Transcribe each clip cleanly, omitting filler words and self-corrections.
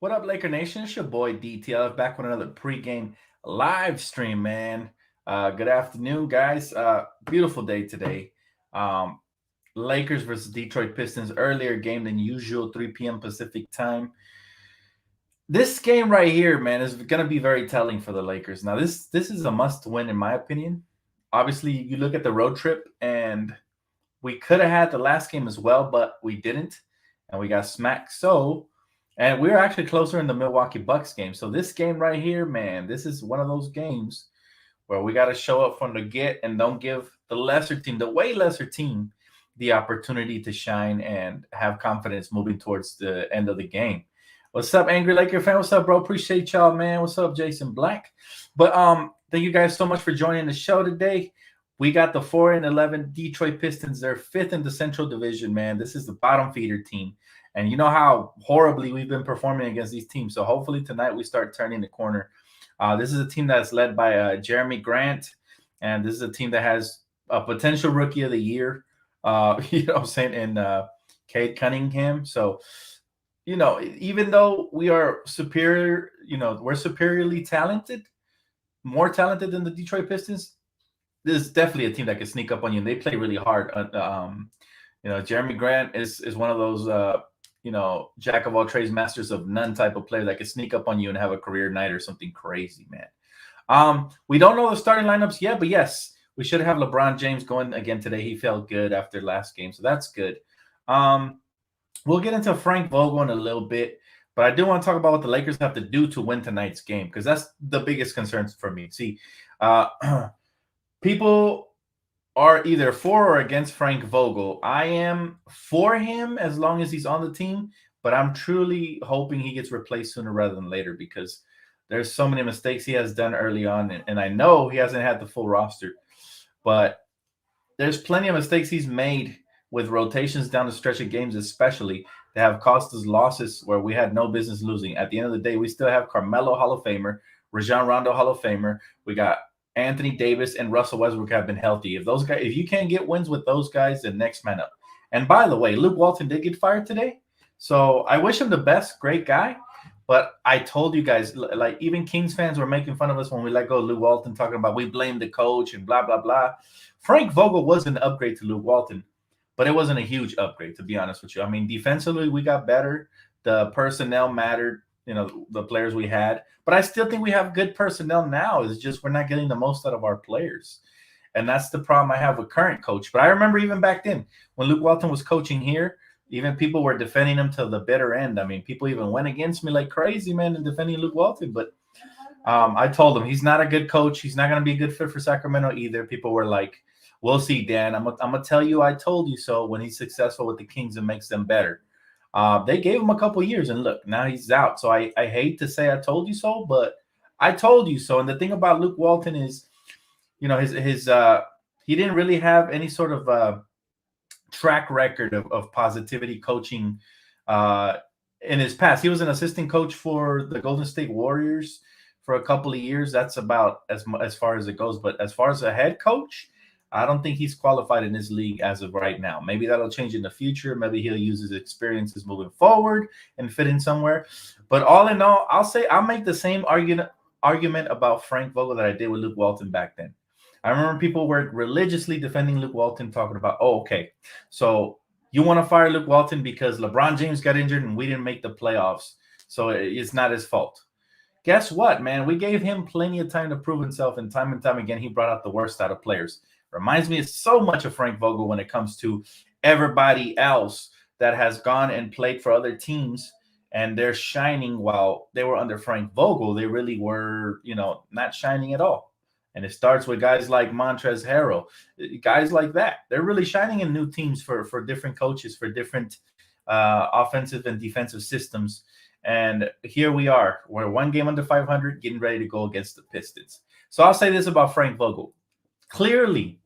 What up, Laker Nation? It's your boy DTLF back with another pregame live stream, man. Good afternoon, guys. Beautiful day today. Um, Lakers versus Detroit Pistons. Earlier game than usual, 3 p.m. Pacific time. This game right here, man, is going to be very telling for the Lakers. Now, this is a must-win in my opinion. Obviously, you look at the road trip, and we could have had the last game as well, but we didn't, and we got smacked. And we were actually closer in the Milwaukee Bucks game. So this game right here, man, this is one of those games where we got to show up from the get and don't give the lesser team, the way lesser team, the opportunity to shine and have confidence moving towards the end of the game. What's up, Angry Laker fan? What's up, bro? Appreciate y'all, man. What's up, Jason Black? But thank you guys so much for joining the show today. We got the 4-11 Detroit Pistons. They're fifth in the Central Division, man. This is the bottom feeder team. And you know how horribly we've been performing against these teams. So hopefully tonight we start turning the corner. This is a team that's led by Jeremy Grant. And this is a team that has a potential rookie of the year, you know what I'm saying, in Cade Cunningham. So, you know, even though we are superior, you know, we're superiorly talented, more talented than the Detroit Pistons, this is definitely a team that can sneak up on you. And they play really hard. You know, Jeremy Grant is one of those you know, jack of all trades, masters of none type of player that can sneak up on you and have a career night or something crazy, man. We don't know the starting lineups yet, but yes, we should have LeBron James going again today. He felt good after last game, so that's good. We'll get into Frank Vogel in a little bit, but I do want to talk about what the Lakers have to do to win tonight's game because that's the biggest concern for me. See, people are either for or against Frank Vogel. I am for him as long as he's on the team, but I'm truly hoping he gets replaced sooner rather than later because there's so many mistakes he has done early on, and I know he hasn't had the full roster, but there's plenty of mistakes he's made with rotations down the stretch of games, especially that have cost us losses where we had no business losing. At the end of the day, we still have Carmelo, Hall of Famer, Rajon Rondo, Hall of Famer. We got Anthony Davis and Russell Westbrook have been healthy. If you can't get wins with those guys, then next man up. And by the way, Luke Walton did get fired today. So I wish him the best. Great guy. But I told you guys, like even Kings fans were making fun of us when we let go of Luke Walton, talking about we blame the coach and blah, blah, blah. Frank Vogel was an upgrade to Luke Walton, but it wasn't a huge upgrade, to be honest with you. I mean, defensively, we got better. The personnel mattered, you know, the players we had. But I still think we have good personnel now. It's just we're not getting the most out of our players. And that's the problem I have with current coach. But I remember even back then when Luke Walton was coaching here, even people were defending him to the bitter end. I mean, people even went against me like crazy, man, in defending Luke Walton. But I told him he's not a good coach. He's not going to be a good fit for Sacramento either. People were like, we'll see, Dan. I'm going to tell you I told you so when he's successful with the Kings and makes them better. They gave him a couple years, and look, now he's out. So I hate to say I told you so, but I told you so. And the thing about Luke Walton is, you know, he didn't really have any sort of track record of positivity coaching in his past. He was an assistant coach for the Golden State Warriors for a couple of years. That's about as far as it goes. But as far as a head coach, I don't think he's qualified in this league as of right now. Maybe that'll change in the future. Maybe he'll use his experiences moving forward and fit in somewhere. But all in all, I'll make the same argument about Frank Vogel that I did with Luke Walton back then. I remember people were religiously defending Luke Walton, talking about, oh, okay, so you want to fire Luke Walton because LeBron James got injured and we didn't make the playoffs, so it's not his fault. Guess what, man? We gave him plenty of time to prove himself, and time again, he brought out the worst out of players. Reminds me so much of Frank Vogel when it comes to everybody else that has gone and played for other teams and they're shining while they were under Frank Vogel. They really were, you know, not shining at all. And it starts with guys like Montrezl Harrell, guys like that. They're really shining in new teams for different coaches, for different offensive and defensive systems. And here we are. We're one game under 500, getting ready to go against the Pistons. So I'll say this about Frank Vogel. Clearly,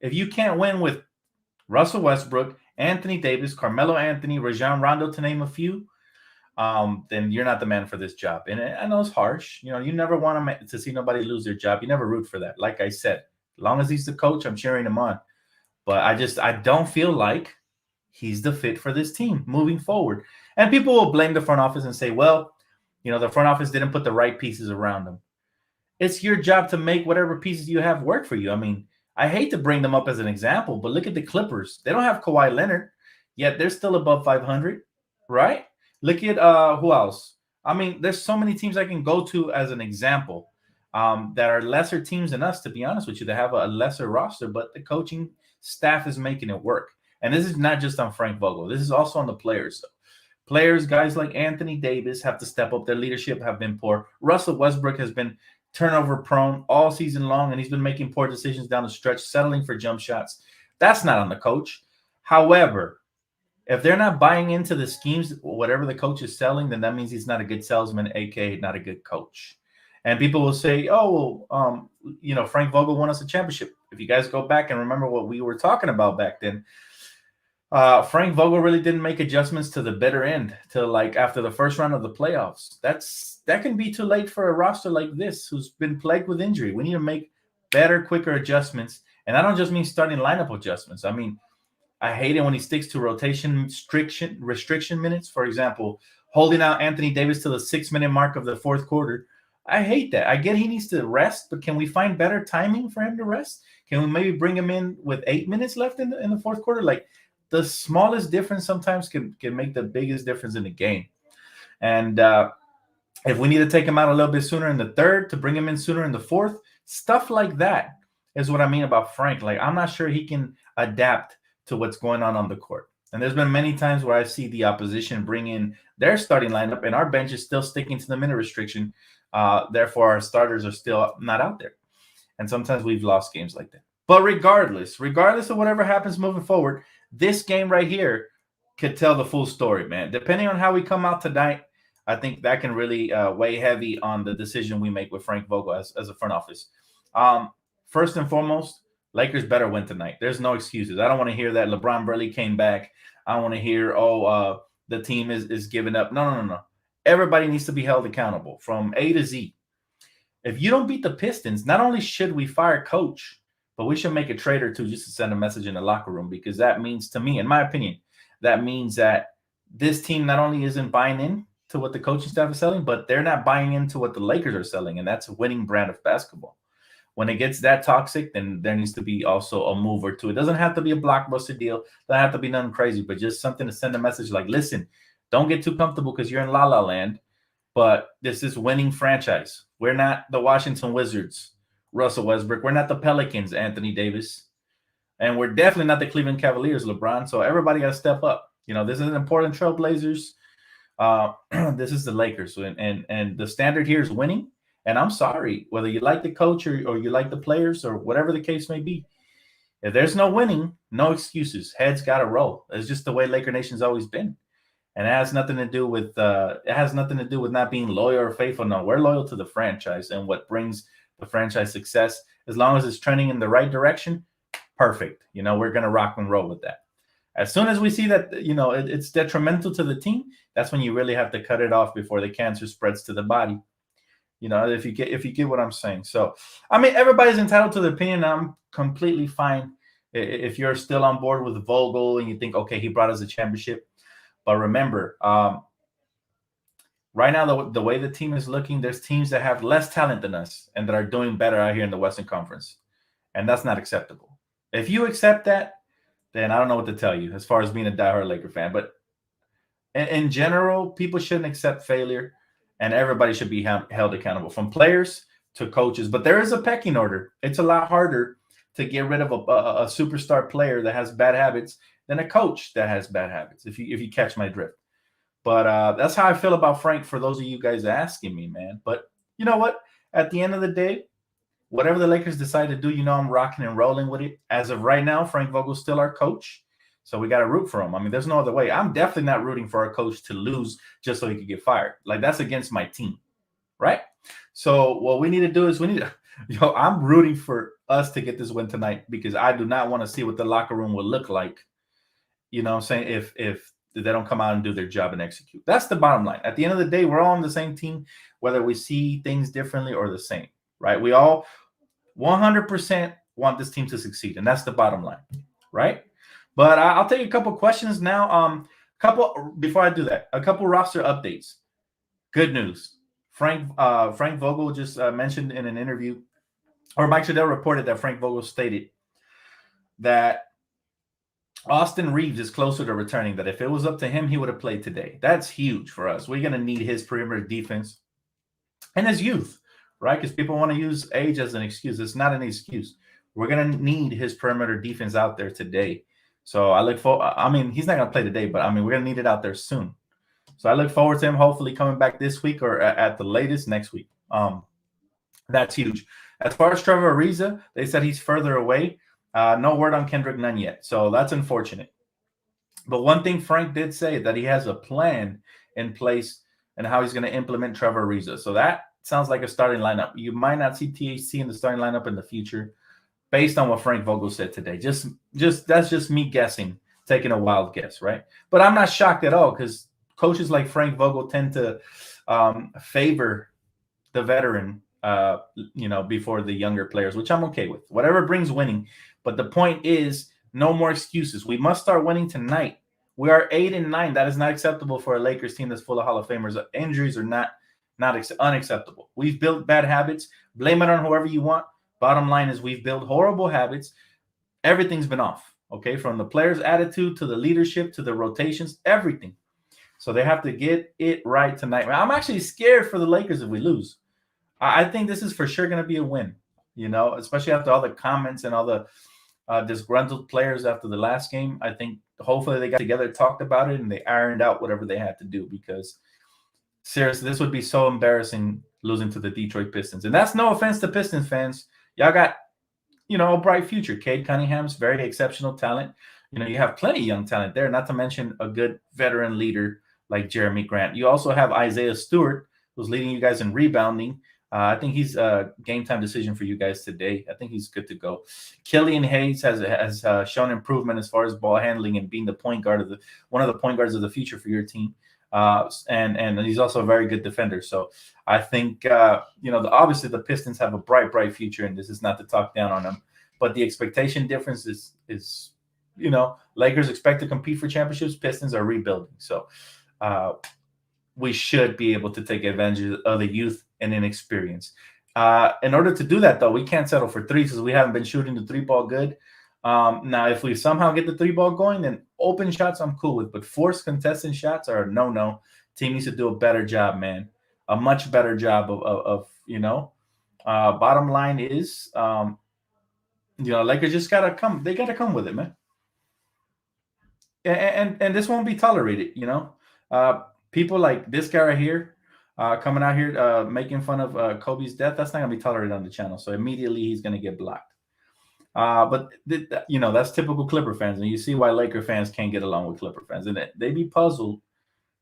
if you can't win with Russell Westbrook, Anthony Davis, Carmelo Anthony, Rajon Rondo, to name a few, then you're not the man for this job. And I know it's harsh. You know, you never want to see nobody lose their job. You never root for that. Like I said, as long as he's the coach, I'm cheering him on. But I don't feel like he's the fit for this team moving forward. And people will blame the front office and say, well, The front office didn't put the right pieces around them. It's your job to make whatever pieces you have work for you. I mean, I hate to bring them up as an example, but look at the Clippers. They don't have Kawhi Leonard, yet they're still above 500, right? Look at who else? I mean, there's so many teams I can go to as an example that are lesser teams than us, to be honest with you. They have a lesser roster, but the coaching staff is making it work. And this is not just on Frank Vogel. This is also on the players. Players, guys like Anthony Davis have to step up. Their leadership have been poor. Russell Westbrook has been turnover prone all season long, and he's been making poor decisions down the stretch, settling for jump shots. That's not on the coach. However, if they're not buying into the schemes, whatever the coach is selling, then that means he's not a good salesman, aka not a good coach. And people will say, "Oh, Frank Vogel won us a championship." If you guys go back and remember what we were talking about back then, Frank Vogel really didn't make adjustments to the bitter end till like after the first round of the playoffs. That can be too late for a roster like this who's been plagued with injury. We need to make better, quicker adjustments. And I don't just mean starting lineup adjustments. I mean, I hate it when he sticks to rotation restriction minutes. For example, holding out Anthony Davis to the 6-minute mark of the fourth quarter. I hate that. I get he needs to rest, but can we find better timing for him to rest? Can we maybe bring him in with 8 minutes left in the fourth quarter? Like, the smallest difference sometimes can make the biggest difference in the game. And if we need to take him out a little bit sooner in the third to bring him in sooner in the fourth, stuff like that is what I mean about Frank. Like, I'm not sure he can adapt to what's going on the court. And there's been many times where I see the opposition bring in their starting lineup and our bench is still sticking to the minute restriction. Therefore, our starters are still not out there. And sometimes we've lost games like that. But regardless of whatever happens moving forward, this game right here could tell the full story, man. Depending on how we come out tonight, I think that can really weigh heavy on the decision we make with Frank Vogel as a front office. First and foremost, Lakers better win tonight. There's no excuses. I don't want to hear that LeBron barely came back. I don't want to hear, the team is giving up. No. Everybody needs to be held accountable from A to Z. If you don't beat the Pistons, not only should we fire coach, but we should make a trade or two just to send a message in the locker room, because that means, to me, in my opinion, that means that this team not only isn't buying in to what the coaching staff is selling, but they're not buying into what the Lakers are selling, and that's a winning brand of basketball. When it gets that toxic, then there needs to be also a move or two. It doesn't have to be a blockbuster deal. It doesn't have to be nothing crazy, but just something to send a message like, listen, don't get too comfortable because you're in La La Land, but this is winning franchise. We're not the Washington Wizards, Russell Westbrook. We're not the Pelicans, Anthony Davis. And we're definitely not the Cleveland Cavaliers, LeBron. So everybody got to step up. This is an Portland Trailblazers. This is the Lakers. And the standard here is winning. And I'm sorry, whether you like the coach or you like the players or whatever the case may be, if there's no winning, no excuses. Heads got to roll. It's just the way Laker Nation's always been. And it has nothing to do with not being loyal or faithful. No, we're loyal to the franchise and what brings the franchise success. As long as it's trending in the right direction, perfect. We're going to rock and roll with that. As soon as we see that, it's detrimental to the team, that's when you really have to cut it off before the cancer spreads to the body. If you get what I'm saying. So, I mean, everybody's entitled to their opinion. I'm completely fine if you're still on board with Vogel and you think, okay, he brought us a championship. But remember, right now, the way the team is looking, there's teams that have less talent than us and that are doing better out here in the Western Conference. And that's not acceptable. If you accept that, then I don't know what to tell you as far as being a diehard Laker fan. But in general, people shouldn't accept failure, and everybody should be held accountable, from players to coaches. But there is a pecking order. It's a lot harder to get rid of a superstar player that has bad habits than a coach that has bad habits, if you catch my drift. But that's how I feel about Frank, for those of you guys asking me, man. But you know what? At the end of the day, whatever the Lakers decide to do, I'm rocking and rolling with it. As of right now, Frank Vogel's still our coach, so we got to root for him. I mean, there's no other way. I'm definitely not rooting for our coach to lose just so he could get fired. Like, that's against my team, right? So what we need to do is I'm rooting for us to get this win tonight, because I do not want to see what the locker room will look like. What I'm saying, if they don't come out and do their job and execute. That's the bottom line. At the end of the day, we're all on the same team, whether we see things differently or the same, right? We all 100% want this team to succeed, and that's the bottom line, right? But I'll take a couple questions now. Before I do that, a couple roster updates. Good news. Frank Vogel just mentioned in an interview, or Mike Trudell reported that Frank Vogel stated that Austin Reeves is closer to returning, that if it was up to him, he would have played today. That's huge for us. We're going to need his perimeter defense and his youth, right? Because people want to use age as an excuse. It's not an excuse. We're going to need his perimeter defense out there today. So I look for, I mean, he's not going to play today, but I mean, we're going to need it out there soon. So I look forward to him hopefully coming back this week or at the latest next week. That's huge. As far as Trevor Ariza, they said he's further away. No word on Kendrick Nunn yet. So that's unfortunate. But one thing Frank did say that he has a plan in place and how he's going to implement Trevor Ariza. So that sounds like a starting lineup. You might not see THC in the starting lineup in the future based on what Frank Vogel said today. Just that's just me guessing, taking a wild guess, right? But I'm not shocked at all because coaches like Frank Vogel tend to favor the veteran, before the younger players, which I'm okay with. Whatever brings winning. But the point is, no more excuses. We must start winning tonight. We are 8-9. That is not acceptable for a Lakers team that's full of Hall of Famers. Injuries are not unacceptable. We've built bad habits. Blame it on whoever you want. Bottom line is we've built horrible habits. Everything's been off, okay? From the players' attitude to the leadership to the rotations, everything. So they have to get it right tonight. I'm actually scared for the Lakers if we lose. I think this is for sure going to be a win, especially after all the comments and all the disgruntled players after the last game. I think hopefully they got together, talked about it, and they ironed out whatever they had to do because seriously, this would be so embarrassing losing to the Detroit Pistons. And that's no offense to Pistons fans. Y'all got, a bright future. Cade Cunningham's very exceptional talent. You have plenty of young talent there, not to mention a good veteran leader like Jeremy Grant. You also have Isaiah Stewart, who's leading you guys in rebounding. I think he's a game time decision for you guys today. I think he's good to go. Killian Hayes has shown improvement as far as ball handling and being the point guard one of the point guards of the future for your team. And he's also a very good defender. So I think obviously the Pistons have a bright future, and this is not to talk down on them, but the expectation difference is Lakers expect to compete for championships. Pistons are rebuilding. So we should be able to take advantage of the youth and inexperience. In order to do that, though, we can't settle for threes because we haven't been shooting the three ball good. Now, if we somehow get the three ball going, then open shots I'm cool with, but forced contested shots are no. Team needs to do a better job, man. A much better job of bottom line is, Lakers just gotta come. They gotta come with it, man. And this won't be tolerated, people like this guy right here coming out here making fun of Kobe's death. That's not gonna be tolerated on the channel. So immediately he's gonna get blocked. But that's typical Clipper fans, and you see why Laker fans can't get along with Clipper fans, and they be puzzled.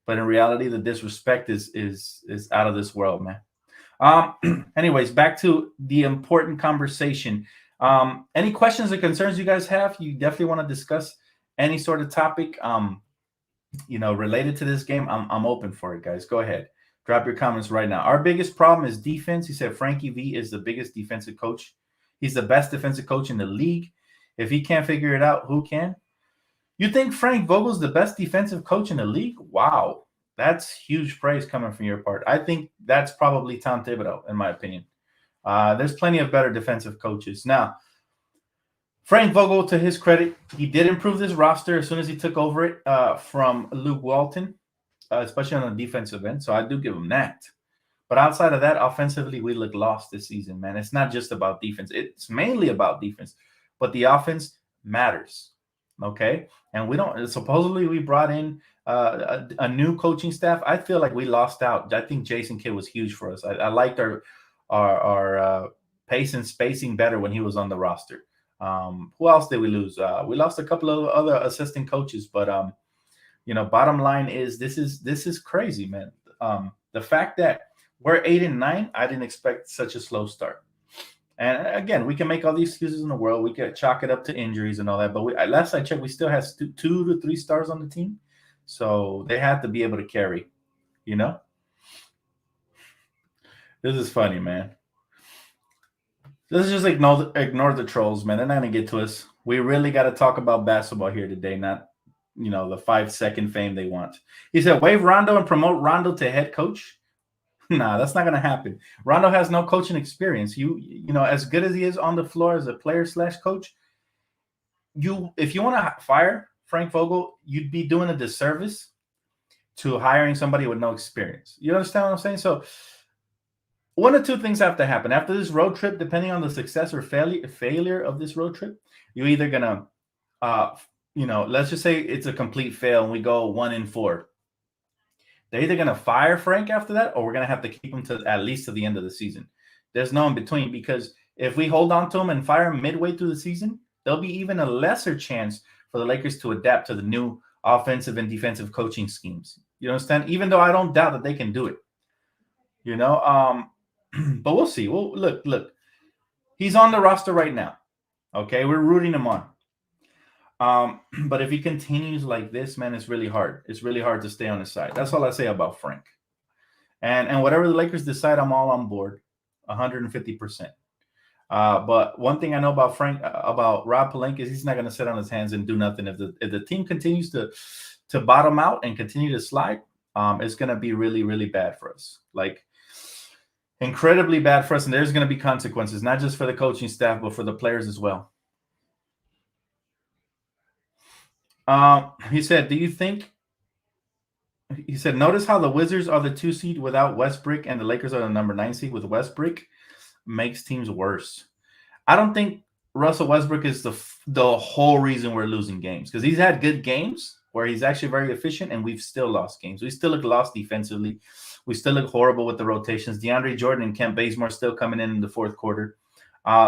But in reality, the disrespect is out of this world, man. Anyways, back to the important conversation. Any questions or concerns you guys have? You definitely want to discuss any sort of topic, related to this game. I'm open for it, guys. Go ahead, drop your comments right now. Our biggest problem is defense. He said Frankie V is the biggest defensive coach. He's the best defensive coach in the league. If he can't figure it out, who can? You think Frank Vogel's the best defensive coach in the league? Wow. That's huge praise coming from your part. I think that's probably Tom Thibodeau, in my opinion. There's plenty of better defensive coaches. Now, Frank Vogel, to his credit, he did improve this roster as soon as he took over it from Luke Walton, especially on the defensive end. So I do give him that. But outside of that, offensively, we look lost this season, man. It's not just about defense. It's mainly about defense. But the offense matters, okay? And we don't – supposedly we brought in a new coaching staff. I feel like we lost out. I think Jason Kidd was huge for us. I liked our pace and spacing better when he was on the roster. Who else did we lose? We lost a couple of other assistant coaches. But, bottom line is this is crazy, man. The fact that we're 8-9, I didn't expect such a slow start. And again, we can make all the excuses in the world. We can chalk it up to injuries and all that. But last I checked, we still have 2 to 3 stars on the team. So they have to be able to carry, This is funny, man. Let's just ignore the trolls, man. They're not going to get to us. We really got to talk about basketball here today, not, the 5-second fame they want. He said, waive Rondo and promote Rondo to head coach. Nah, that's not gonna happen. Rondo has no coaching experience. You know, as good as he is on the floor as a player slash coach, if you want to fire Frank Vogel, you'd be doing a disservice to hiring somebody with no experience. You understand what I'm saying? So one of two things have to happen after this road trip. Depending on the success or failure of this road trip, you're either gonna, let's just say it's a complete fail and we go 1-4. They're either gonna fire Frank after that, or we're gonna have to keep him to at least to the end of the season. There's no in between, because if we hold on to him and fire him midway through the season, there'll be even a lesser chance for the Lakers to adapt to the new offensive and defensive coaching schemes. You understand? Even though I don't doubt that they can do it. But we'll see. Well, look. He's on the roster right now. Okay, we're rooting him on. But if he continues like this, man, it's really hard. It's really hard to stay on his side. That's all I say about Frank. And whatever the Lakers decide, I'm all on board, 150%. But one thing I know about about Rob Pelinka, is he's not going to sit on his hands and do nothing. If the team continues to bottom out and continue to slide, it's going to be really, really bad for us. Like, incredibly bad for us. And there's going to be consequences, not just for the coaching staff, but for the players as well. He said, notice how the Wizards are the 2 seed without Westbrook and the Lakers are the number 9 seed with Westbrook. Makes teams worse. I don't think Russell Westbrook is the whole reason we're losing games, because he's had good games where he's actually very efficient, and we've still lost games. We still look lost defensively. We still look horrible with the rotations. DeAndre Jordan and Kent Bazemore still coming in the fourth quarter.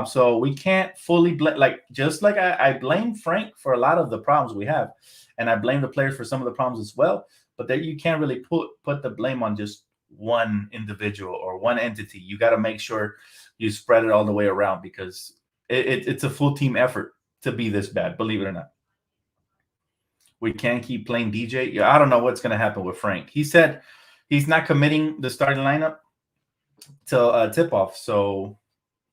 So we can't fully blame, I blame Frank for a lot of the problems we have, and I blame the players for some of the problems as well. But that you can't really put the blame on just one individual or one entity. You got to make sure you spread it all the way around, because it's a full team effort to be this bad, believe it or not. We can't keep playing DJ. I don't know what's going to happen with Frank. He said he's not committing the starting lineup till tip-off. So,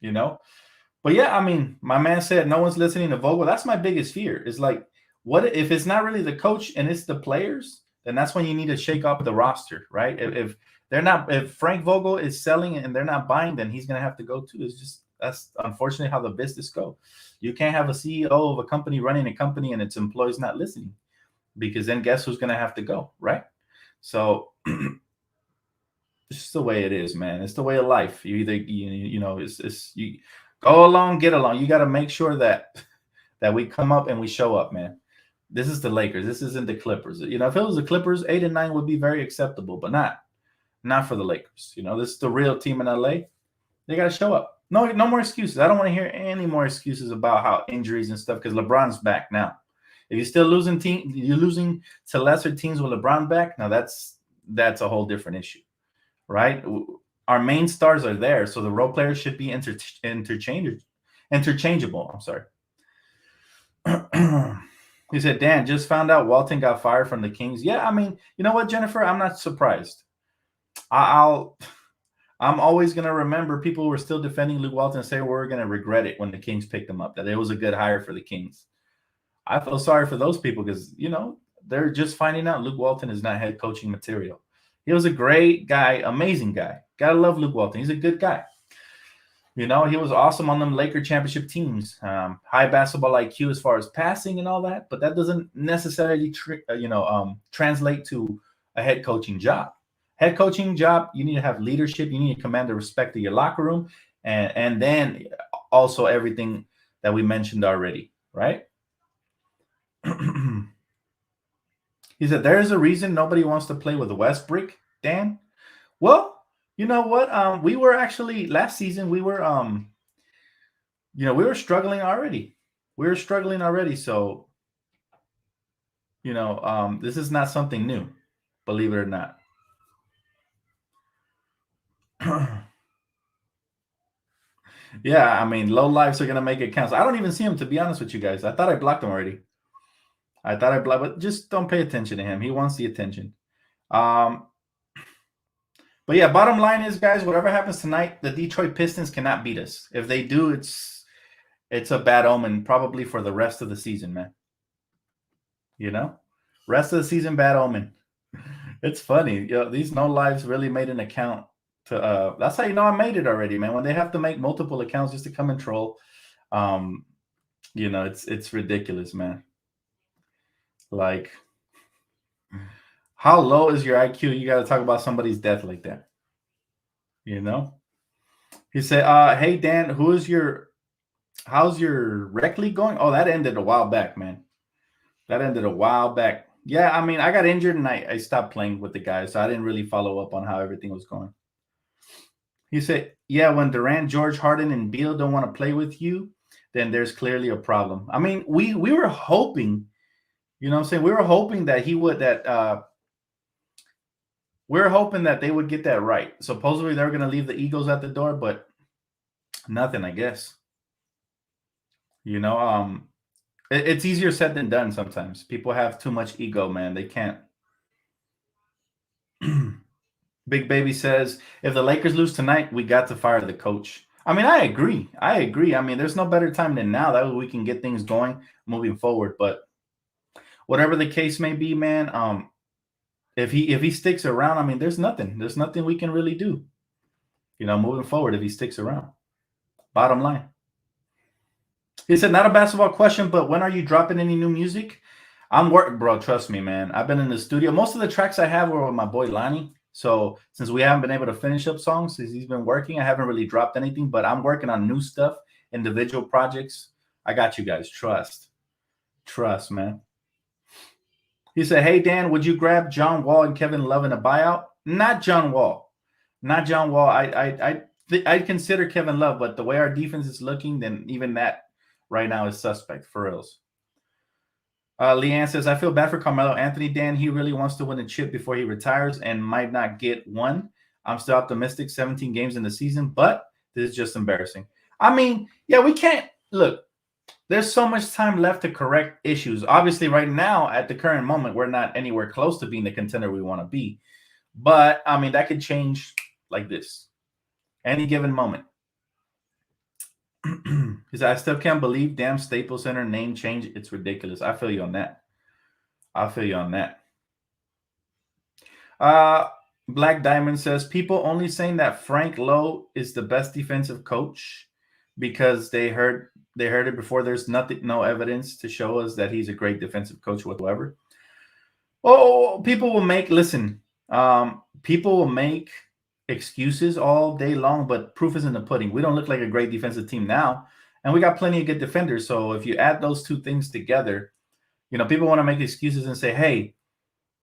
But yeah, I mean, my man said no one's listening to Vogel. That's my biggest fear. Is like, what if it's not really the coach and it's the players? Then that's when you need to shake up the roster, right? If Frank Vogel is selling and they're not buying, then he's gonna have to go too. That's unfortunately how the business go. You can't have a CEO of a company running a company and its employees not listening, because then guess who's gonna have to go, right? So it's just the way it is, man. It's the way of life. You either you go along, get along. You got to make sure that we come up and we show up, man. This is the Lakers. This isn't the Clippers. If it was the Clippers, 8-9 would be very acceptable, but not for the Lakers. This is the real team in LA. They got to show up. No more excuses. I don't want to hear any more excuses about how injuries and stuff, because LeBron's back now. If you're still losing to lesser teams with LeBron back, now that's a whole different issue, right? Our main stars are there, so the role players should be interchangeable. I'm sorry. He said, Dan, just found out Walton got fired from the Kings. Yeah, I mean, you know what, Jennifer? I'm not surprised. I'm always going to remember people who were still defending Luke Walton and say we're going to regret it when the Kings picked him up, that it was a good hire for the Kings. I feel sorry for those people, because, they're just finding out Luke Walton is not head coaching material. He was a great guy, amazing guy. Gotta love Luke Walton. He's a good guy. He was awesome on them Laker championship teams. High basketball IQ as far as passing and all that, but that doesn't necessarily translate to a head coaching job. Head coaching job, you need to have leadership. You need to command the respect of your locker room, and then also everything that we mentioned already, right? He said, there's a reason nobody wants to play with Westbrook, Dan. Well, you know what? We were actually last season. We were, we were struggling already. So, this is not something new, believe it or not. Yeah, I mean, low lives are gonna make it count. So I don't even see him, to be honest with you guys. I thought I blocked him already. But just don't pay attention to him. He wants the attention. But yeah, bottom line is, guys, whatever happens tonight, the Detroit Pistons cannot beat us. If they do, it's a bad omen, probably for the rest of the season, man. Rest of the season, bad omen. It's funny. These no lives really made an account That's how you know I made it already, man. When they have to make multiple accounts just to come and troll, it's ridiculous, man. Like, how low is your IQ? You got to talk about somebody's death like that. He said, "Hey Dan, how's your rec league going? Oh, that ended a while back, man. That ended a while back. Yeah, I mean, I got injured and I stopped playing with the guys, so I didn't really follow up on how everything was going." He said, "Yeah, when Durant, George, Harden, and Beal don't want to play with you, then there's clearly a problem." I mean, we were hoping, you know what I'm saying? We were hoping that we were hoping that they would get that right. Supposedly they were going to leave the egos at the door, but nothing, I guess. It's easier said than done sometimes. People have too much ego, man. They can't. Big Baby says, if the Lakers lose tonight, we got to fire the coach. I mean, I agree. I mean, there's no better time than now. That way we can get things going moving forward. But whatever the case may be, man, if he sticks around, I mean, there's nothing we can really do, moving forward if he sticks around. Bottom line. He said, not a basketball question, but when are you dropping any new music? I'm working, bro. Trust me, man. I've been in the studio. Most of the tracks I have were with my boy Lonnie. So since we haven't been able to finish up songs, since he's been working, I haven't really dropped anything, but I'm working on new stuff, individual projects. I got you guys. Trust, man. He said, hey, Dan, would you grab John Wall and Kevin Love in a buyout? Not John Wall. I'd consider Kevin Love, but the way our defense is looking, then even that right now is suspect, for reals. Leanne says, I feel bad for Carmelo Anthony, Dan. He really wants to win a chip before he retires and might not get one. I'm still optimistic, 17 games in the season, but this is just embarrassing. I mean, yeah, we can't – look, there's so much time left to correct issues. Obviously, right now, at the current moment, we're not anywhere close to being the contender we want to be. But, I mean, that could change like this. Any given moment. He said, I still can't believe damn Staples Center name change. It's ridiculous. I feel you on that. Black Diamond says, people only saying that Frank Lowe is the best defensive coach because they heard it before. There's no evidence to show us that he's a great defensive coach whatsoever. Oh, people will make excuses all day long, but proof is in the pudding. We don't look like a great defensive team now, and we got plenty of good defenders. So if you add those two things together, people want to make excuses and say, hey,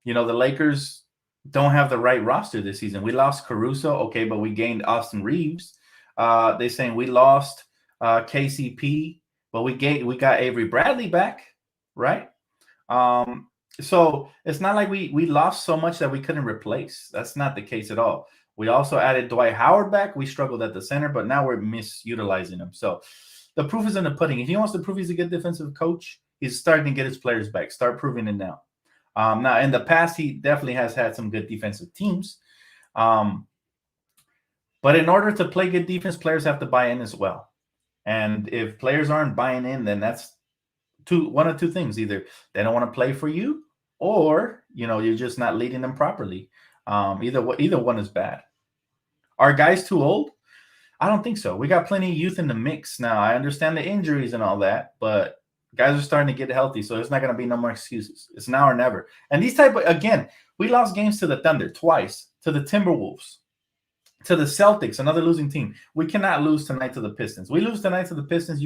the Lakers don't have the right roster this season. We lost Caruso, okay, but we gained Austin Reeves. They're saying we lost KCP, but we got Avery Bradley back, right? So it's not like we lost so much that we couldn't replace. That's not the case at all. We also added Dwight Howard back. We struggled at the center, but now we're misutilizing him. So the proof is in the pudding. If he wants to prove he's a good defensive coach, he's starting to get his players back. Start proving it now. Now, in the past, he definitely has had some good defensive teams. But in order to play good defense, players have to buy in as well. And if players aren't buying in, then that's one of two things. Either they don't want to play for you, or you're just not leading them properly. Either one is bad. Are guys too old? I don't think so. We got plenty of youth in the mix now. I understand the injuries and all that, but guys are starting to get healthy, so there's not going to be no more excuses. It's now or never. And we lost games to the Thunder twice, to the Timberwolves, to the Celtics, another losing team. We cannot lose tonight to the Pistons. We lose tonight to the Pistons.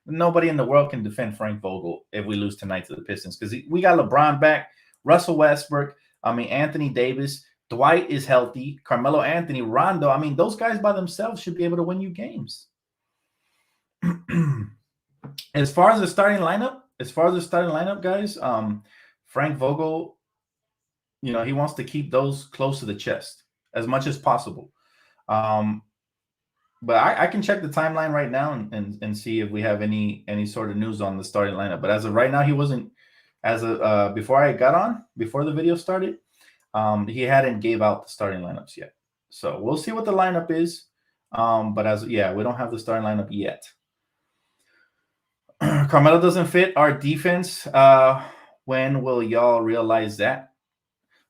Nobody in the world can defend Frank Vogel if we lose tonight to the Pistons, because we got LeBron back, Russell Westbrook, Anthony Davis, Dwight is healthy, Carmelo Anthony, Rondo. Those guys by themselves should be able to win you games. As far as the starting lineup, guys, Frank Vogel, he wants to keep those close to the chest as much as possible. But I can check the timeline right now and see if we have any sort of news on the starting lineup. But as of right now, he wasn't. Before the video started, he hadn't gave out the starting lineups yet. So we'll see what the lineup is. But we don't have the starting lineup yet. Carmelo doesn't fit our defense. When will y'all realize that?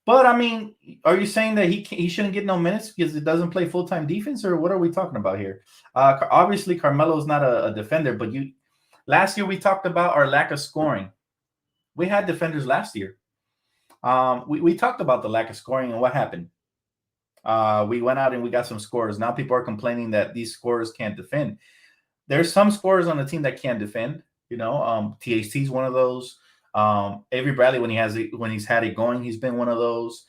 But I mean, are you saying that he shouldn't get no minutes because it doesn't play full time defense, or what are we talking about here? Obviously, Carmelo is not a defender, but last year we talked about our lack of scoring. We had defenders last year. We talked about the lack of scoring and what happened. We went out and we got some scorers. Now people are complaining that these scorers can't defend. There's some scorers on the team that can defend. THT is one of those. Avery Bradley, when he's had it going, he's been one of those.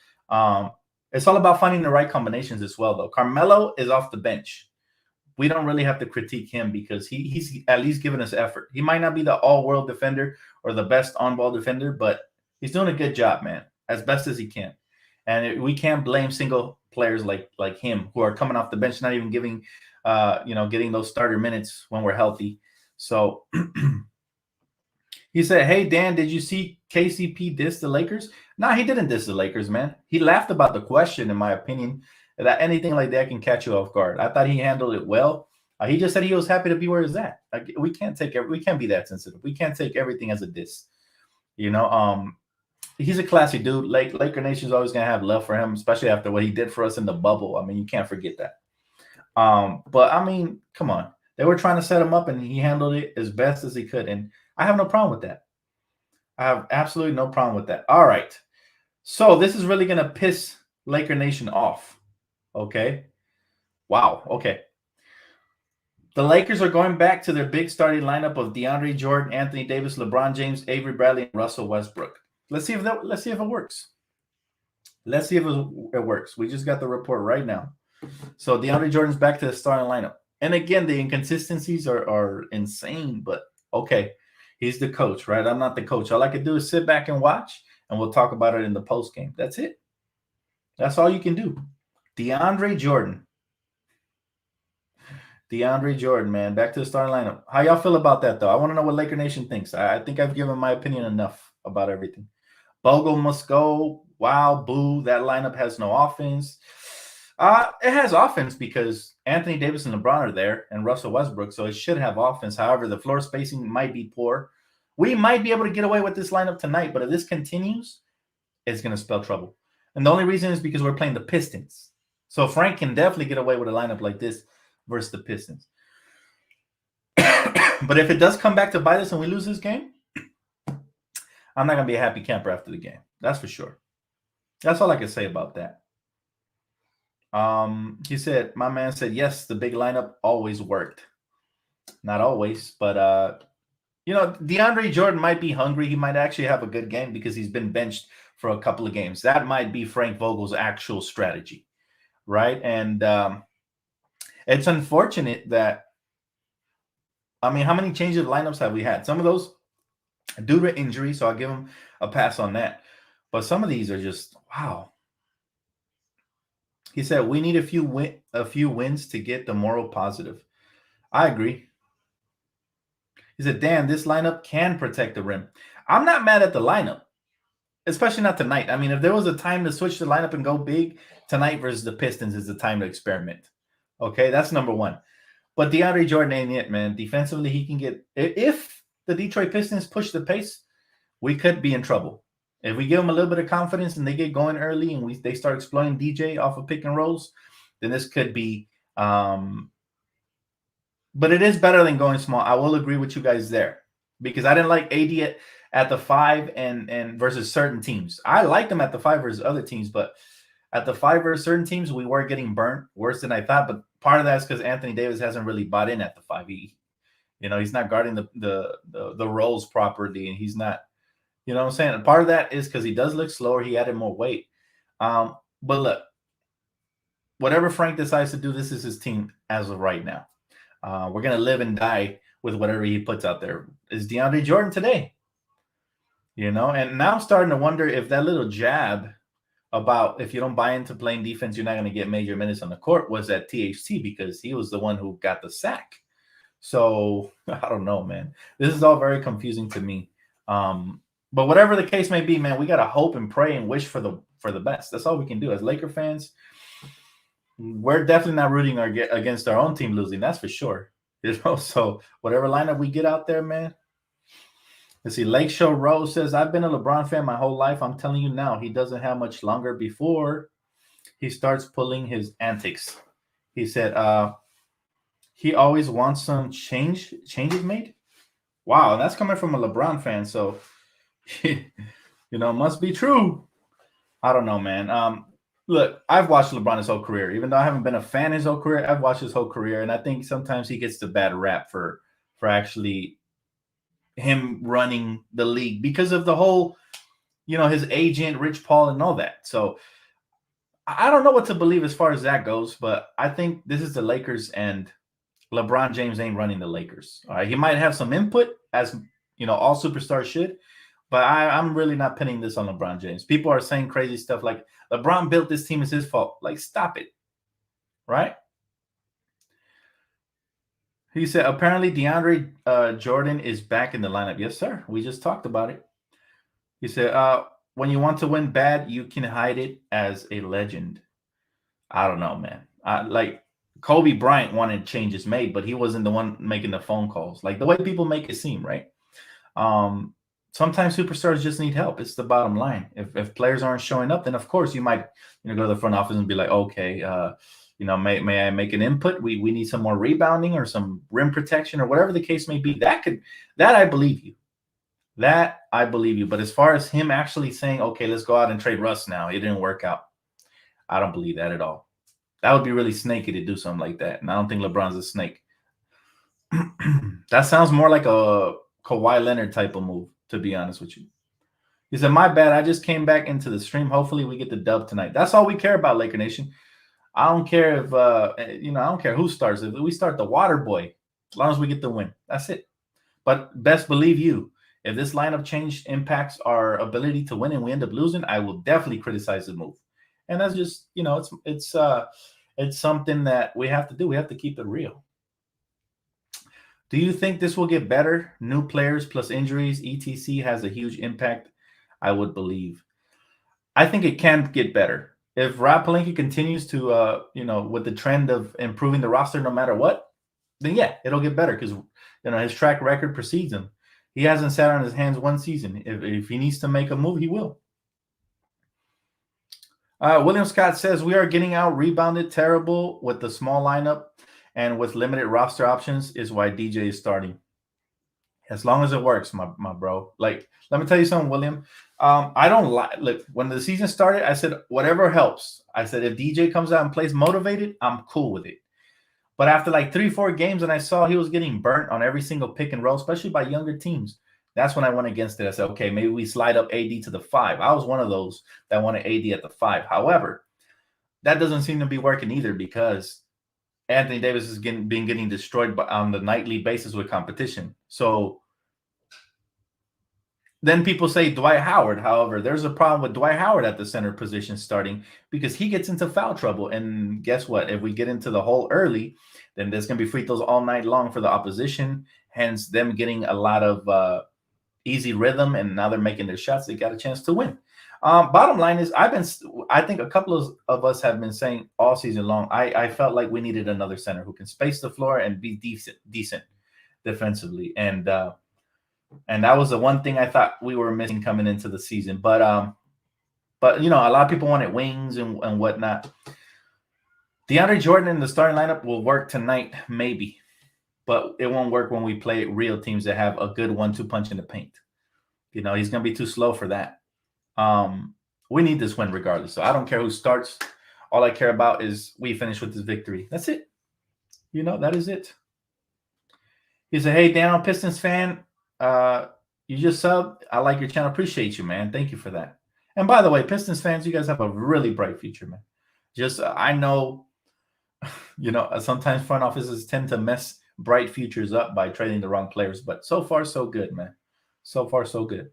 It's all about finding the right combinations as well, though. Carmelo is off the bench. We don't really have to critique him because he's at least given us effort. He might not be the all-world defender or the best on-ball defender, but he's doing a good job, man, as best as he can. And we can't blame single players like him who are coming off the bench, not even getting those starter minutes when we're healthy. So he said, "Hey, Dan, did you see KCP diss the Lakers?" No, he didn't diss the Lakers, man. He laughed about the question, in my opinion, that anything like that can catch you off guard. I thought he handled it well. He just said he was happy to be where he's at. Like, we can't be that sensitive. We can't take everything as a diss. He's a classy dude. Laker Nation's always going to have love for him, especially after what he did for us in the bubble. I mean, you can't forget that. But I mean, come on. They were trying to set him up, and he handled it as best as he could. And I have no problem with that. I have absolutely no problem with that. All right. So this is really going to piss Laker Nation off. Okay. Wow. Okay. The Lakers are going back to their big starting lineup of DeAndre Jordan, Anthony Davis, LeBron James, Avery Bradley, and Russell Westbrook. Let's see if it works. Let's see if it works. We just got the report right now. So DeAndre Jordan's back to the starting lineup. And again, the inconsistencies are insane, but okay. He's the coach, right? I'm not the coach. All I can do is sit back and watch, and we'll talk about it in the post game. That's it. That's all you can do. DeAndre Jordan, man, back to the starting lineup. How y'all feel about that, though? I want to know what Laker Nation thinks. I think I've given my opinion enough about everything. Vogel must go. Wow, boo. That lineup has no offense. It has offense because Anthony Davis and LeBron are there and Russell Westbrook, so it should have offense. However, the floor spacing might be poor. We might be able to get away with this lineup tonight, but if this continues, it's going to spell trouble. And the only reason is because we're playing the Pistons. So Frank can definitely get away with a lineup like this versus the Pistons. But if it does come back to bite us and we lose this game, I'm not going to be a happy camper after the game. That's for sure. That's all I can say about that. He said, my man said, yes, the big lineup always worked. Not always, but DeAndre Jordan might be hungry. He might actually have a good game because he's been benched for a couple of games. That might be Frank Vogel's actual strategy, right? And it's unfortunate that, how many changes of lineups have we had? Some of those due to injury, so I'll give him a pass on that. But some of these are just, wow. He said, we need a few wins to get the moral positive. I agree. He said, Dan, this lineup can protect the rim. I'm not mad at the lineup, especially not tonight. I mean, if there was a time to switch the lineup and go big, tonight versus the Pistons is the time to experiment. Okay, that's number one. But DeAndre Jordan ain't it, man. Defensively, he can get – if the Detroit Pistons push the pace, we could be in trouble. If we give them a little bit of confidence and they get going early and they start exploiting DJ off of pick and rolls, then this could be but it is better than going small. I will agree with you guys there because I didn't like AD at the 5 and versus certain teams. I liked him at the 5 versus other teams, but at the 5 versus certain teams, we were getting burnt worse than I thought. But part of that is because Anthony Davis hasn't really bought in at the 5. He's not guarding the roles properly, and he's not. You know what I'm saying? And part of that is because he does look slower. He added more weight. But look, whatever Frank decides to do, this is his team as of right now. We're going to live and die with whatever he puts out there. Is DeAndre Jordan today? And now I'm starting to wonder if that little jab about if you don't buy into playing defense, you're not going to get major minutes on the court was at THT because he was the one who got the sack. So I don't know, man. This is all very confusing to me. But whatever the case may be, man, we got to hope and pray and wish for the best. That's all we can do. As Laker fans, we're definitely not rooting against our own team losing. That's for sure. So whatever lineup we get out there, man, Let's see. Lake Show Rose says, I've been a LeBron fan my whole life. I'm telling you now, he doesn't have much longer before he starts pulling his antics. He said, he always wants some changes made. Wow, that's coming from a LeBron fan. So, must be true. I don't know, man. Look, I've watched LeBron his whole career. Even though I haven't been a fan his whole career, I've watched his whole career, and I think sometimes he gets the bad rap for actually him running the league because of the whole, his agent, Rich Paul, and all that. So I don't know what to believe as far as that goes, but I think this is the Lakers, and LeBron James ain't running the Lakers. All right, he might have some input, as all superstars should, but I'm really not pinning this on LeBron James. People are saying crazy stuff like LeBron built this team, it's his fault. Like, stop it, right? He said, apparently DeAndre Jordan is back in the lineup. Yes, sir. We just talked about it. He said, when you want to win bad, you can hide it as a legend. I don't know, man. Like Kobe Bryant wanted changes made, but he wasn't the one making the phone calls. Like the way people make it seem, right? Sometimes superstars just need help. It's the bottom line. If players aren't showing up, then of course you might go to the front office and be like, okay, may I make an input? We need some more rebounding or some rim protection or whatever the case may be. That I believe you. That I believe you. But as far as him actually saying, okay, let's go out and trade Russ now, it didn't work out. I don't believe that at all. That would be really snaky to do something like that. And I don't think LeBron's a snake. That sounds more like a Kawhi Leonard type of move, to be honest with you. He said, my bad. I just came back into the stream. Hopefully we get the dub tonight. That's all we care about, Laker Nation. I don't care if, I don't care who starts. If we start the water boy, as long as we get the win, that's it. But best believe you, if this lineup change impacts our ability to win and we end up losing, I will definitely criticize the move. And that's just, it's something that we have to do. We have to keep it real. Do you think this will get better? New players plus injuries, etc. has a huge impact, I would believe. I think it can get better. If Rob Pelinka continues to, with the trend of improving the roster no matter what, then yeah, it'll get better because, his track record precedes him. He hasn't sat on his hands one season. If he needs to make a move, he will. William Scott says, we are getting out rebounded terrible with the small lineup and with limited roster options is why DJ is starting. As long as it works, my bro. Like, let me tell you something, William. I don't look, when the season started, I said, whatever helps. I said, if DJ comes out and plays motivated, I'm cool with it. But after like 3-4 games and I saw he was getting burnt on every single pick and roll, especially by younger teams, that's when I went against it. I said, okay, maybe we slide up AD to the 5. I was one of those that wanted AD at the 5. However, that doesn't seem to be working either because Anthony Davis is getting destroyed on the nightly basis with competition. So then people say Dwight Howard. However, there's a problem with Dwight Howard at the center position starting because he gets into foul trouble. And guess what? If we get into the hole early, then there's going to be free throws all night long for the opposition. Hence, them getting a lot of easy rhythm, and now they're making their shots. They got a chance to win. Bottom line is, I think a couple of us have been saying all season long, I felt like we needed another center who can space the floor and be decent defensively. And that was the one thing I thought we were missing coming into the season. But a lot of people wanted wings and whatnot. DeAndre Jordan in the starting lineup will work tonight, maybe. But it won't work when we play real teams that have a good 1-2 punch in the paint. He's going to be too slow for that. We need this win regardless. So I don't care who starts. All I care about is we finish with this victory. That's it. That is it. He said, hey, Dan, Pistons fan. You just subbed. I like your channel. Appreciate you, man. Thank you for that. And by the way, Pistons fans, you guys have a really bright future, man. Just I know, sometimes front offices tend to mess bright futures up by trading the wrong players, but so far so good, man. So far so good.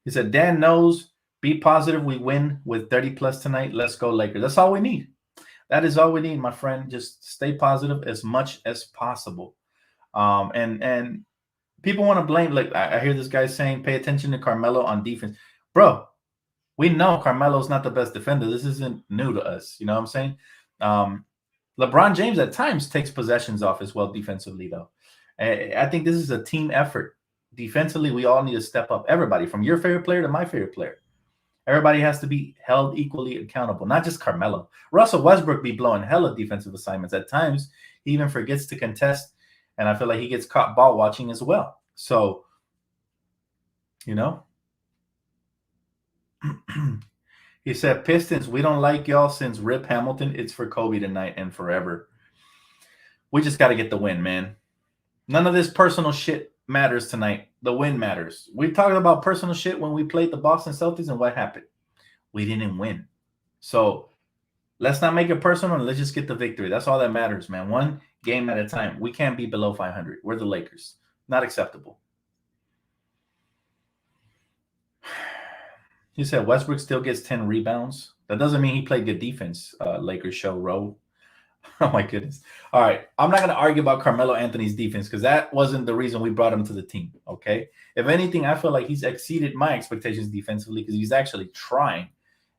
He said, Dan knows. Be positive. We win with 30 plus tonight. Let's go Lakers. That's all we need. That is all we need, my friend. Just stay positive as much as possible. And people want to blame, like I hear this guy saying, pay attention to Carmelo on defense. Bro, we know Carmelo's not the best defender. This isn't new to us. You know what I'm saying? LeBron James at times takes possessions off as well defensively, though. I think this is a team effort. defensively, we all need to step up. Everybody, from your favorite player to my favorite player. Everybody has to be held equally accountable, not just Carmelo. Russell Westbrook be blowing hella defensive assignments. At times, he even forgets to contest, and I feel like he gets caught ball watching as well. So, you know, he said, Pistons, we don't like y'all since Rip Hamilton. It's for Kobe tonight and forever. We just got to get the win, man. None of this personal shit matters tonight. The win matters. We talked about personal shit when we played the Boston Celtics, and what happened? We didn't win. So let's not make it personal, and let's just get the victory. That's all that matters, man. One game at a time. We can't be below 500. We're the Lakers. Not acceptable. He said Westbrook still gets 10 rebounds. That doesn't mean he played good defense, Lakers show, Rowe. Oh, my goodness. All right. I'm not going to argue about Carmelo Anthony's defense because that wasn't the reason we brought him to the team, okay? If anything, I feel like he's exceeded my expectations defensively because he's actually trying.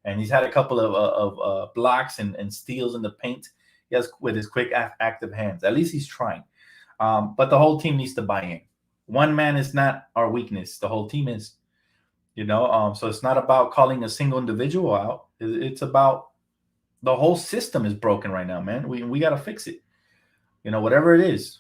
And he's had a couple of blocks and steals in the paint. He has with his quick, active hands. At least he's trying. But the whole team needs to buy in. One man is not our weakness. The whole team is. So it's not about calling a single individual out. It's about the whole system is broken right now, man. We got to fix it. Whatever it is.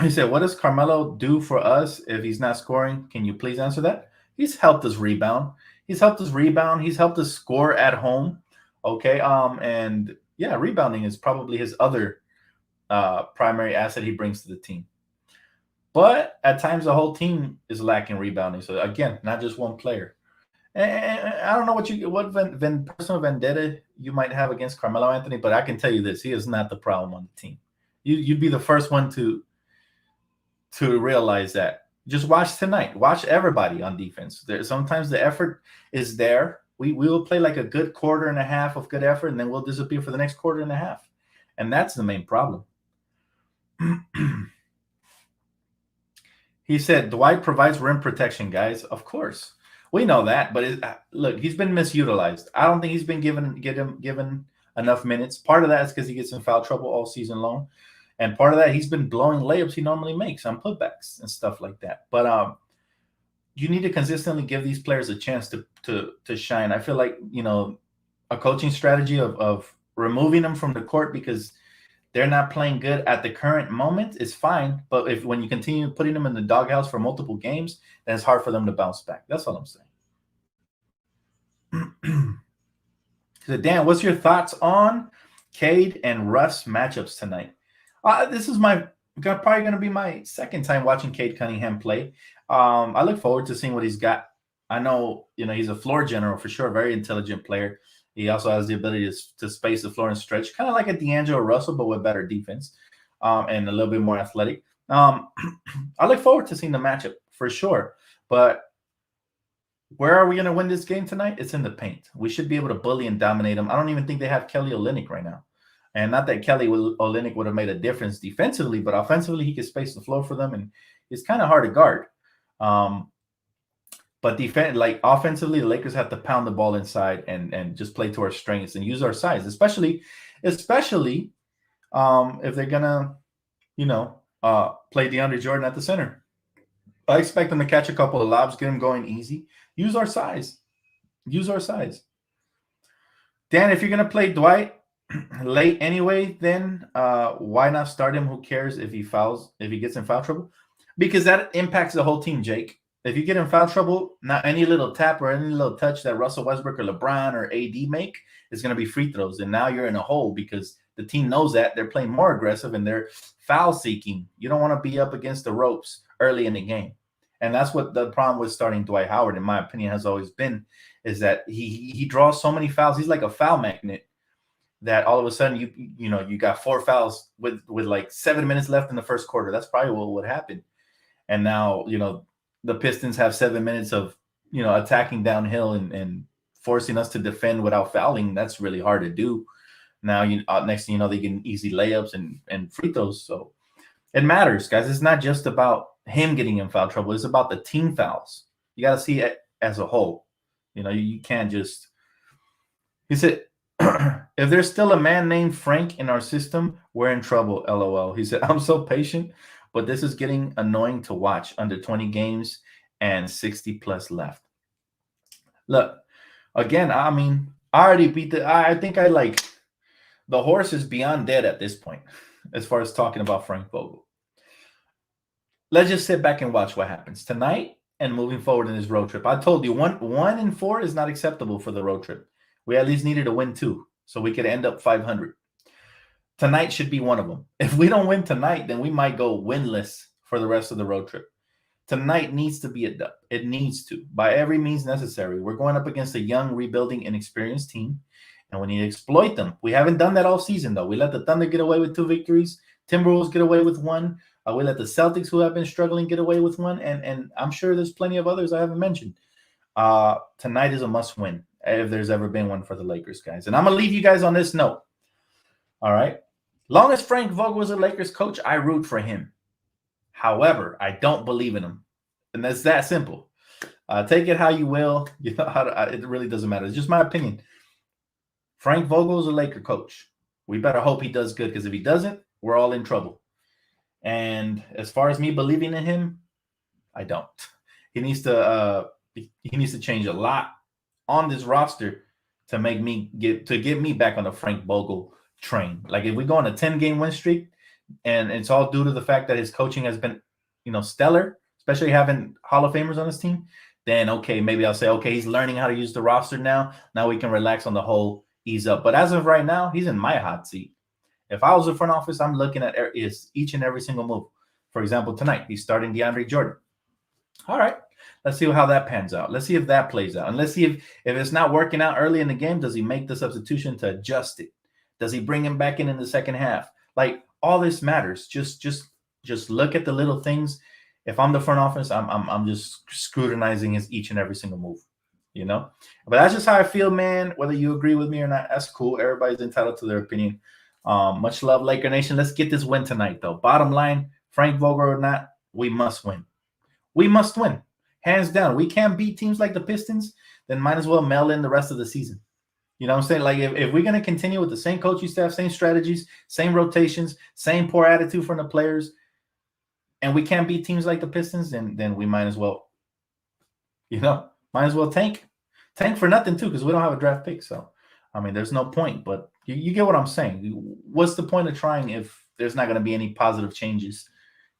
He said, what does Carmelo do for us if he's not scoring? Can you please answer that? He's helped us rebound. He's helped us score at home. Okay. And yeah, rebounding is probably his other primary asset he brings to the team. But at times the whole team is lacking rebounding. So again, not just one player. And I don't know what personal vendetta you might have against Carmelo Anthony, but I can tell you this: he is not the problem on the team. You'd be the first one to realize that. Just watch tonight. Watch everybody on defense. Sometimes the effort is there. We will play like a good quarter and a half of good effort, and then we'll disappear for the next quarter and a half. And that's the main problem. He said, Dwight provides rim protection, guys. Of course. We know that, but look, he's been misutilized. I don't think he's been given enough minutes. Part of that is because he gets in foul trouble all season long. And part of that, he's been blowing layups he normally makes on putbacks and stuff like that. But you need to consistently give these players a chance to shine. I feel like, a coaching strategy of removing them from the court because they're not playing good at the current moment is fine. But when you continue putting them in the doghouse for multiple games, then it's hard for them to bounce back. That's all I'm saying. So Dan, what's your thoughts on Cade and Russ matchups tonight? This is probably going to be my second time watching Cade Cunningham play. I look forward to seeing what he's got. I know, he's a floor general for sure, very intelligent player. He also has the ability to space the floor and stretch, kind of like a D'Angelo Russell, but with better defense and a little bit more athletic. I look forward to seeing the matchup for sure. But where are we going to win this game tonight? It's in the paint. We should be able to bully and dominate them. I don't even think they have Kelly Olynyk right now. And not that Kelly Olynyk would have made a difference defensively, but offensively, he could space the floor for them, and it's kind of hard to guard. But offensively, the Lakers have to pound the ball inside and just play to our strengths and use our size, especially if they're gonna, play DeAndre Jordan at the center. I expect them to catch a couple of lobs, get them going easy. Use our size. Dan, if you're gonna play Dwight late anyway, then why not start him? Who cares if he gets in foul trouble? Because that impacts the whole team, Jake. If you get in foul trouble, not any little tap or any little touch that Russell Westbrook or LeBron or AD make is going to be free throws. And now you're in a hole because the team knows that. They're playing more aggressive and they're foul seeking. You don't want to be up against the ropes early in the game. And that's what the problem with starting Dwight Howard, in my opinion, has always been, is that he draws so many fouls. He's like a foul magnet that all of a sudden you got 4 fouls with like 7 minutes left in the first quarter. That's probably what would happen. And now, the Pistons have 7 minutes of, attacking downhill and forcing us to defend without fouling. That's really hard to do. Now, next thing you know, they get easy layups and free throws. So it matters, guys. It's not just about him getting in foul trouble. It's about the team fouls. You got to see it as a whole. You can't just. He said, if there's still a man named Frank in our system, we're in trouble, LOL. He said, I'm so patient. but this is getting annoying to watch. Under 20 games and 60 plus left. Look, again, I mean, I already beat I think I like the horse is beyond dead at this point, as far as talking about Frank Vogel. Let's just sit back and watch what happens tonight and moving forward in this road trip. I told you 1-4 is not acceptable for the road trip. We at least needed to win 2, so we could end up 500. Tonight should be one of them. If we don't win tonight, then we might go winless for the rest of the road trip. Tonight needs to be a dub. It needs to, by every means necessary. We're going up against a young, rebuilding, inexperienced team, and we need to exploit them. We haven't done that all season, though. We let the Thunder get away with 2 victories. Timberwolves get away with 1. We let the Celtics, who have been struggling, get away with 1. And I'm sure there's plenty of others I haven't mentioned. Tonight is a must-win, if there's ever been one for the Lakers, guys. And I'm going to leave you guys on this note. All right? Long as Frank Vogel was a Lakers coach, I root for him. However, I don't believe in him. And that's that simple. Take it how you will. You know how to, it really doesn't matter. It's just my opinion. Frank Vogel is a Laker coach. We better hope he does good, because if he doesn't, we're all in trouble. And as far as me believing in him, I don't. He needs to change a lot on this roster to get me back on the Frank Vogel train. Like, if we go on a 10-game win streak, and it's all due to the fact that his coaching has been, stellar, especially having Hall of Famers on his team, then okay, maybe I'll say, okay, he's learning how to use the roster now. Now we can relax on the whole ease up. But as of right now, he's in my hot seat. If I was the front office, I'm looking at each and every single move. For example, tonight, he's starting DeAndre Jordan. All right, let's see how that pans out. Let's see if that plays out. And let's see if it's not working out early in the game, does he make the substitution to adjust it? Does he bring him back in the second half? Like, all this matters. Just look at the little things. If I'm the front office, I'm just scrutinizing his each and every single move, But that's just how I feel, man. Whether you agree with me or not, that's cool. Everybody's entitled to their opinion. Much love, Laker Nation. Let's get this win tonight, though. Bottom line, Frank Vogel or not, we must win. We must win, hands down. We can't beat teams like the Pistons, then might as well mail in the rest of the season. You know what I'm saying? Like, if we're going to continue with the same coaching staff, same strategies, same rotations, same poor attitude from the players, and we can't beat teams like the Pistons, then we might as well, tank. Tank for nothing, too, because we don't have a draft pick. So, I mean, there's no point. But you get what I'm saying. What's the point of trying if there's not going to be any positive changes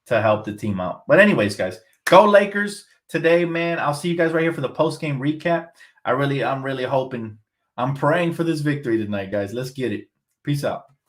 to help the team out? But anyways, guys, go Lakers today, man. I'll see you guys right here for the post-game recap. I'm really hoping – I'm praying for this victory tonight, guys. Let's get it. Peace out.